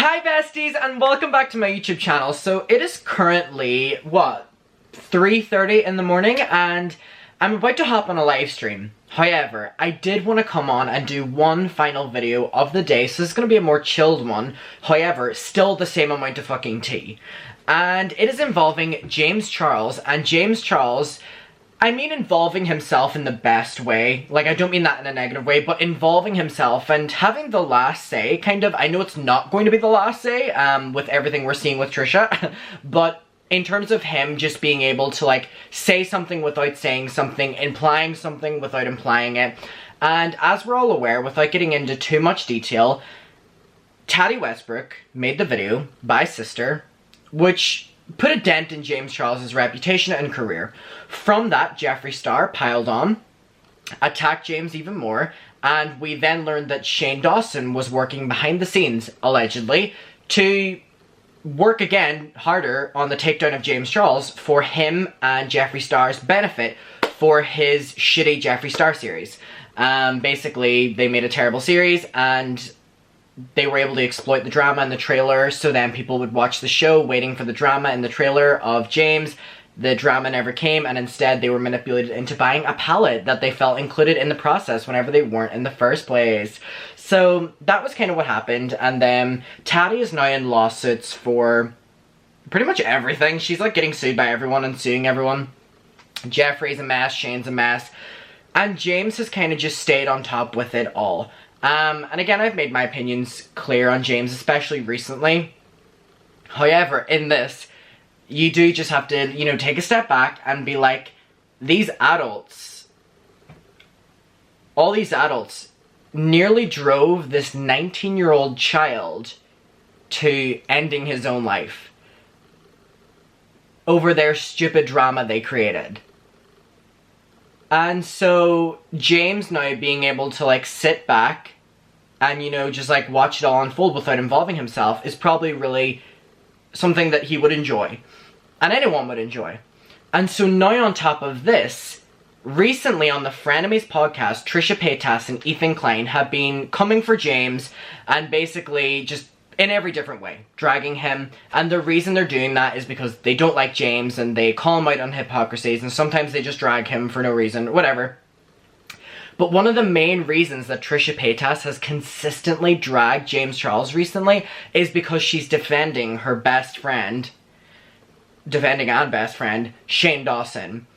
Hi besties and welcome back to my YouTube channel. So it is currently, 3:30 in the morning and I'm about to hop on a live stream. However, I did want to come on and do one final video of the day, so it's going to be a more chilled one. However, still the same amount of fucking tea. And it is involving James Charles, and James Charles, I mean involving himself in the best way. Like, I don't mean that in a negative way, but involving himself and having the last say, kind of. I know it's not going to be the last say, with everything we're seeing with Trisha, but in terms of him just being able to, like, say something without saying something, implying something without implying it. And as we're all aware, without getting into too much detail, Tati Westbrook made the video, by Sister, which put a dent in James Charles' reputation and career. From that, Jeffree Star piled on, attacked James even more, and we then learned that Shane Dawson was working behind the scenes, allegedly, to work again harder on the takedown of James Charles for him and Jeffree Star's benefit for his shitty Jeffree Star series. Basically, they made a terrible series and they were able to exploit the drama in the trailer, so then people would watch the show waiting for the drama in the trailer of James. The drama never came, and instead they were manipulated into buying a palette that they felt included in the process whenever they weren't in the first place. So that was kind of what happened, and then Tati is now in lawsuits for pretty much everything. She's like getting sued by everyone and suing everyone. Jeffree's a mess, Shane's a mess, and James has kind of just stayed on top with it all. And again, I've made my opinions clear on James, especially recently. However, in this, you do just have to, you know, take a step back and be like, these adults, all these adults, nearly drove this 19-year-old child to ending his own life over their stupid drama they created. And so, James now being able to, like, sit back and, you know, just, like, watch it all unfold without involving himself is probably really something that he would enjoy. And anyone would enjoy. And so now on top of this, recently on the Frenemies podcast, Trisha Paytas and Ethan Klein have been coming for James and basically just in every different way, dragging him. And the reason they're doing that is because they don't like James and they call him out on hypocrisies, and sometimes they just drag him for no reason, whatever. But one of the main reasons that Trisha Paytas has consistently dragged James Charles recently is because she's defending her best friend, Shane Dawson.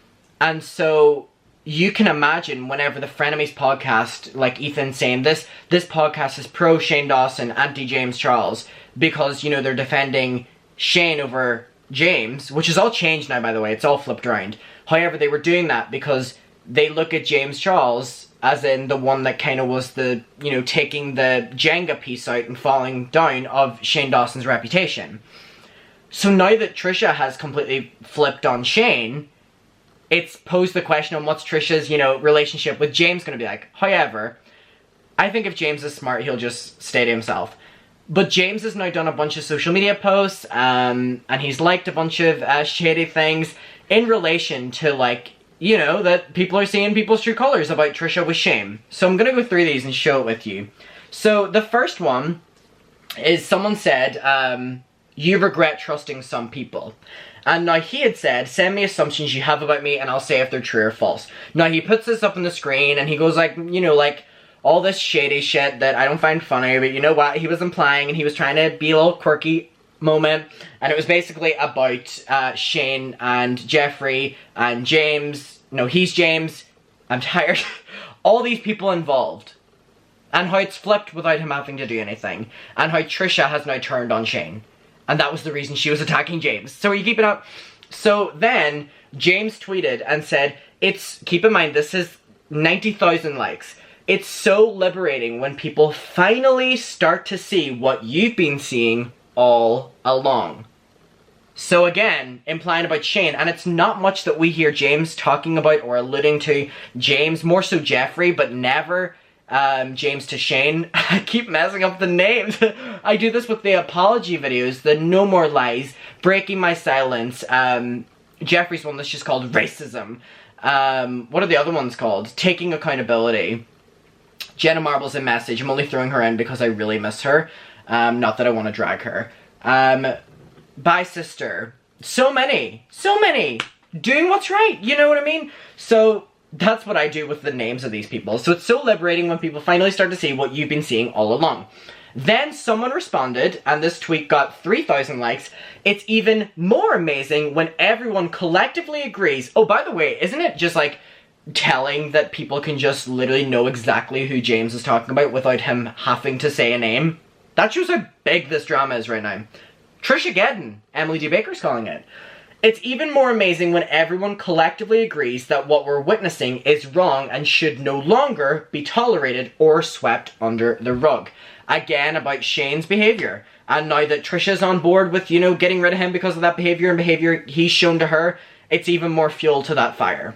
And so you can imagine whenever the Frenemies podcast, like Ethan saying, this podcast is pro Shane Dawson, anti James Charles, because, you know, they're defending Shane over James, which is all changed now, by the way, it's all flipped around. However, they were doing that because they look at James Charles as in the one that kind of was the, you know, taking the Jenga piece out and falling down of Shane Dawson's reputation. So now that Trisha has completely flipped on Shane, it's posed the question on what's Trisha's, you know, relationship with James going to be like. However, I think if James is smart, he'll just stay to himself. But James has now done a bunch of social media posts, and he's liked a bunch of shady things in relation to, like, you know, that people are seeing people's true colors about Trisha with Shane. So I'm going to go through these and show it with you. So the first one is someone said, you regret trusting some people. And now he had said, send me assumptions you have about me and I'll say if they're true or false. Now he puts this up on the screen and he goes like, you know, like all this shady shit that I don't find funny, but you know what, he was implying and he was trying to be a little quirky moment. And it was basically about Shane and Jeffree and James. No, he's James. I'm tired. All these people involved. And how it's flipped without him having to do anything. And how Trisha has now turned on Shane. And that was the reason she was attacking James. So are you keeping up? So then, James tweeted and said, keep in mind, this is 90,000 likes. It's so liberating when people finally start to see what you've been seeing all along. So again, implying about Shane, and it's not much that we hear James talking about or alluding to James, more so Jeffree, but never James to Shane. I keep messing up the names. I do this with the apology videos, the no more lies, breaking my silence, Jeffree's one that's just called racism. What are the other ones called? Taking accountability. Jenna Marble's a message. I'm only throwing her in because I really miss her. Not that I want to drag her. Bye, sister. So many doing what's right, you know what I mean? So that's what I do with the names of these people. So it's so liberating when people finally start to see what you've been seeing all along. Then someone responded, and this tweet got 3,000 likes. It's even more amazing when everyone collectively agrees. Oh, by the way, isn't it just like telling that people can just literally know exactly who James is talking about without him having to say a name? That shows how big this drama is right now. Trisha Geddon, Emily D. Baker's calling it. It's even more amazing when everyone collectively agrees that what we're witnessing is wrong and should no longer be tolerated or swept under the rug. Again, about Shane's behaviour. And now that Trisha's on board with, you know, getting rid of him because of that behaviour and behaviour he's shown to her, it's even more fuel to that fire.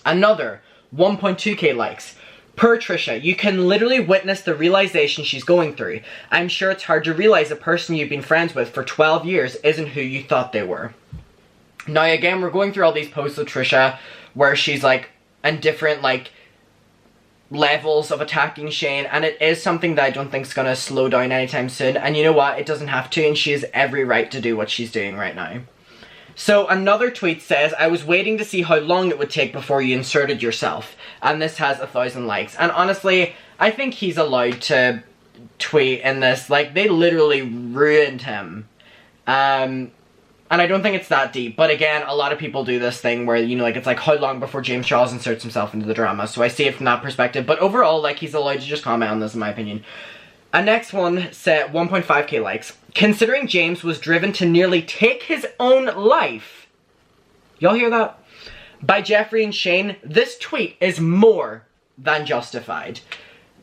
Another 1.2k likes. Per Trisha, you can literally witness the realization she's going through. I'm sure it's hard to realize a person you've been friends with for 12 years isn't who you thought they were. Now again, we're going through all these posts of Trisha where she's like in different like levels of attacking Shane, and it is something that I don't think is going to slow down anytime soon. And you know what? It doesn't have to, and she has every right to do what she's doing right now. So another tweet says, I was waiting to see how long it would take before you inserted yourself. And this has 1,000 likes. And honestly, I think he's allowed to tweet in this. Like, they literally ruined him. And I don't think it's that deep. But again, a lot of people do this thing where, you know, like, it's like, how long before James Charles inserts himself into the drama? So I see it from that perspective. But overall, like, he's allowed to just comment on this, in my opinion. A next one said 1.5k likes. Considering James was driven to nearly take his own life. Y'all hear that? By Jeffree and Shane, this tweet is more than justified.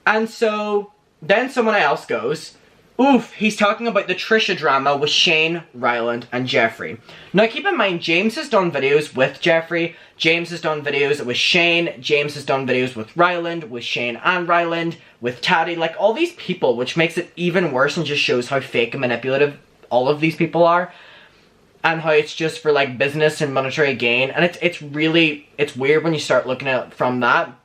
And so, then someone else goes, oof, he's talking about the Trisha drama with Shane, Ryland, and Jeffree. Now keep in mind, James has done videos with Jeffree, James has done videos with Shane, James has done videos with Ryland, with Shane and Ryland, with Taddy, like all these people, which makes it even worse and just shows how fake and manipulative all of these people are. And how it's just for like business and monetary gain. And it's weird when you start looking at it from that.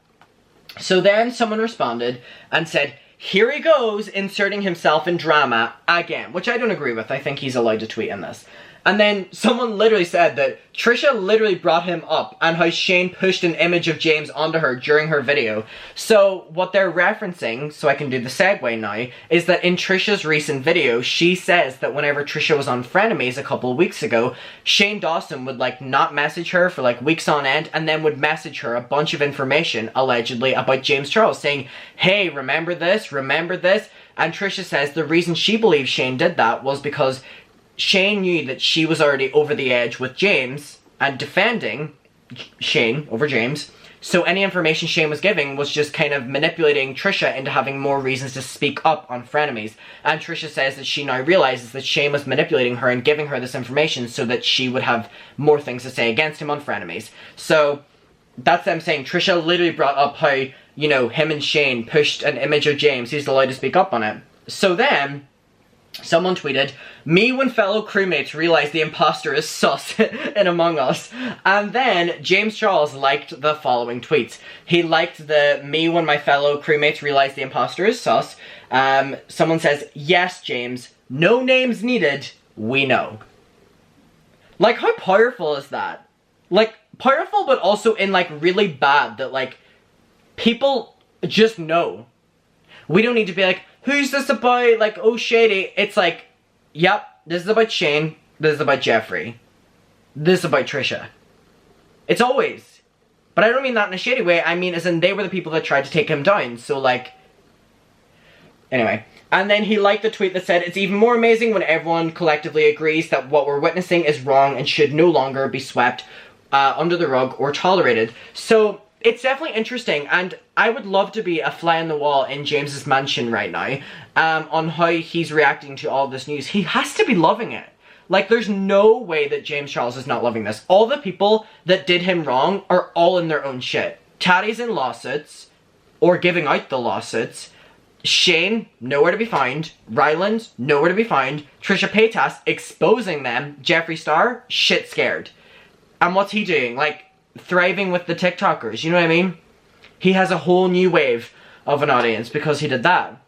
So then someone responded and said, here he goes, inserting himself in drama again, which I don't agree with. I think he's allowed to tweet in this. And then someone literally said that Trisha literally brought him up and how Shane pushed an image of James onto her during her video. So what they're referencing, so I can do the segue now, is that in Trisha's recent video, she says that whenever Trisha was on Frenemies a couple of weeks ago, Shane Dawson would like not message her for like weeks on end and then would message her a bunch of information, allegedly, about James Charles, saying, hey, remember this, remember this? And Trisha says the reason she believes Shane did that was because Shane knew that she was already over the edge with James and defending Shane over James. So any information Shane was giving was just kind of manipulating Trisha into having more reasons to speak up on Frenemies. And Trisha says that she now realizes that Shane was manipulating her and giving her this information so that she would have more things to say against him on Frenemies. So that's them saying Trisha literally brought up how, you know, him and Shane pushed an image of James. He's allowed to speak up on it. So then someone tweeted, me when fellow crewmates realize the imposter is sus in Among Us. And then James Charles liked the following tweets. He liked the me when my fellow crewmates realize the imposter is sus. Someone says, yes, James, no names needed, we know. Like, how powerful is that? Like, powerful, but also in, like, really bad that, like, people just know. We don't need to be like, who's this about? Like, oh, shady. It's like, yep, this is about Shane. This is about Jeffree. This is about Trisha. It's always. But I don't mean that in a shady way. I mean as in they were the people that tried to take him down. So, like, anyway. And then he liked the tweet that said, it's even more amazing when everyone collectively agrees that what we're witnessing is wrong and should no longer be swept under the rug or tolerated. So it's definitely interesting, and I would love to be a fly on the wall in James's mansion right now on how he's reacting to all this news. He has to be loving it. Like, there's no way that James Charles is not loving this. All the people that did him wrong are all in their own shit. Taddy's in lawsuits, or giving out the lawsuits. Shane, nowhere to be found. Ryland, nowhere to be found. Trisha Paytas, exposing them. Jeffree Star, shit scared. And what's he doing? Like, thriving with the TikTokers, you know what I mean? He has a whole new wave of an audience because he did that.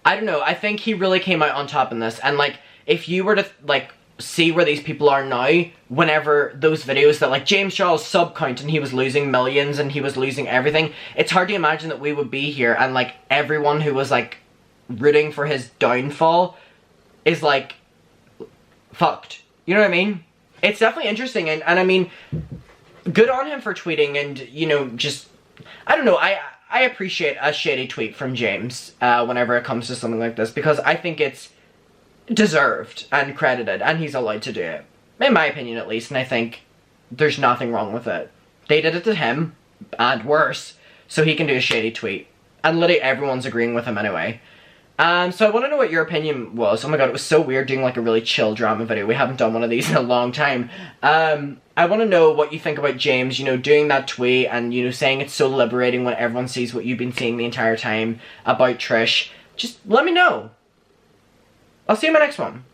I don't know, I think he really came out on top in this, and like, if you were to, like, see where these people are now, whenever those videos that, like, James Charles sub count and he was losing millions and he was losing everything, it's hard to imagine that we would be here and, like, everyone who was, like, rooting for his downfall is, like, fucked. You know what I mean? It's definitely interesting, and I mean, good on him for tweeting and, you know, just, I don't know, I appreciate a shady tweet from James whenever it comes to something like this, because I think it's deserved and credited, and he's allowed to do it. In my opinion, at least, and I think there's nothing wrong with it. They did it to him, and worse, so he can do a shady tweet. And literally everyone's agreeing with him anyway. So I want to know what your opinion was. Oh my god, it was so weird doing like a really chill drama video. We haven't done one of these in a long time. I want to know what you think about James, you know, doing that tweet and, you know, saying it's so liberating when everyone sees what you've been seeing the entire time about Trish. Just let me know. I'll see you in my next one.